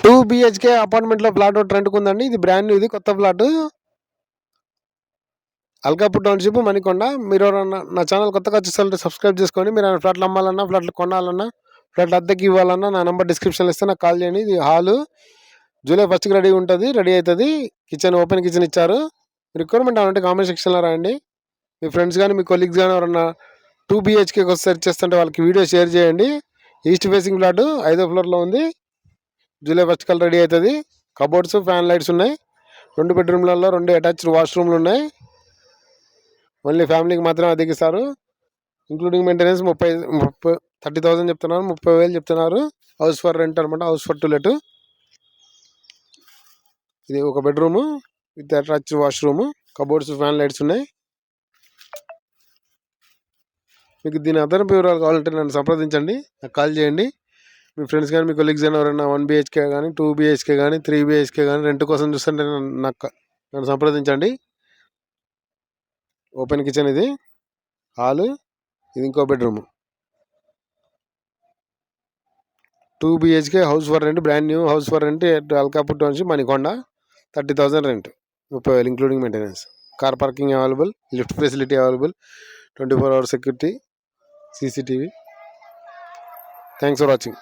2 BHK అపార్ట్మెంట్లో flat రెంట్కు ఉందండి. ఇది బ్రాండ్ న్యూ, ఇది కొత్త ఫ్లాట్, అల్కాపూర్ టౌన్షిప్, మణికొండ. మీరు ఎవరన్నా నా ఛానల్ కొత్తగా చూస్తారంటే సబ్స్క్రైబ్ చేసుకోండి. మీరు ఫ్లాట్లు అమ్మాలన్నా, ఫ్లాట్లు కొనాలన్నా, ఫ్లాట్లు అద్దెకి ఇవ్వాలన్నా నా నెంబర్ డిస్క్రిప్షన్లో ఇస్తే నాకు కాల్ చేయండి. ఇది హాలు జూలై 1కి రెడీ ఉంటుంది, రెడీ అవుతుంది. కిచెన్, ఓపెన్ కిచెన్ ఇచ్చారు. రిక్వైర్మెంట్ అంటే కామెంట్ సెక్షన్లో రాయండి. మీ ఫ్రెండ్స్ కానీ మీ కొలీగ్స్ కానీ ఎవరన్నా 2 బిహెచ్కేకి వస్తే సెర్చ్ చేస్తుంటే వాళ్ళకి వీడియో షేర్ చేయండి. ఈస్ట్ ఫేసింగ్ ఫ్లాట్ 5వ ఫ్లోర్లో ఉంది. జూలై 1 కల్లా రెడీ అవుతుంది. కబోర్డ్స్, ఫ్యాన్ లైట్స్ ఉన్నాయి. 2 బెడ్రూమ్లలో 2 అటాచ్డ్ వాష్రూమ్లు ఉన్నాయి. ఓన్లీ ఫ్యామిలీకి మాత్రమే అద్దెకిస్తారు. ఇంక్లూడింగ్ మెయింటెనెన్స్ 30,000 చెప్తున్నారు, 30,000 చెప్తున్నారు. హౌస్ ఫర్ రెంట్ అనమాట, హౌస్ ఫర్ టు లెట్. ఇది ఒక bedroom with attached washroom, cupboards, fan lights ఉన్నాయి. మీకు దీని అదనపు వివరాలు కావాలంటే నన్ను సంప్రదించండి, నాకు కాల్ చేయండి. మీ ఫ్రెండ్స్ కానీ మీ కొలీగ్స్ కానీ ఎవరైనా 1 బిహెచ్కే కానీ 2 బిహెచ్కే కానీ 3 బిహెచ్కే కానీ రెంట్ కోసం చూస్తుంటే నన్ను సంప్రదించండి. ఓపెన్ కిచెన్, ఇది హాలు, ఇది ఇంకో bedroom. 2 BHK house for rent, brand new house for rent at Alkapur township, Manikonda. 30,000 rent, 30,000 including maintenance. Car parking available, lift facility available, 24 hours security, CCTV. Thanks for watching.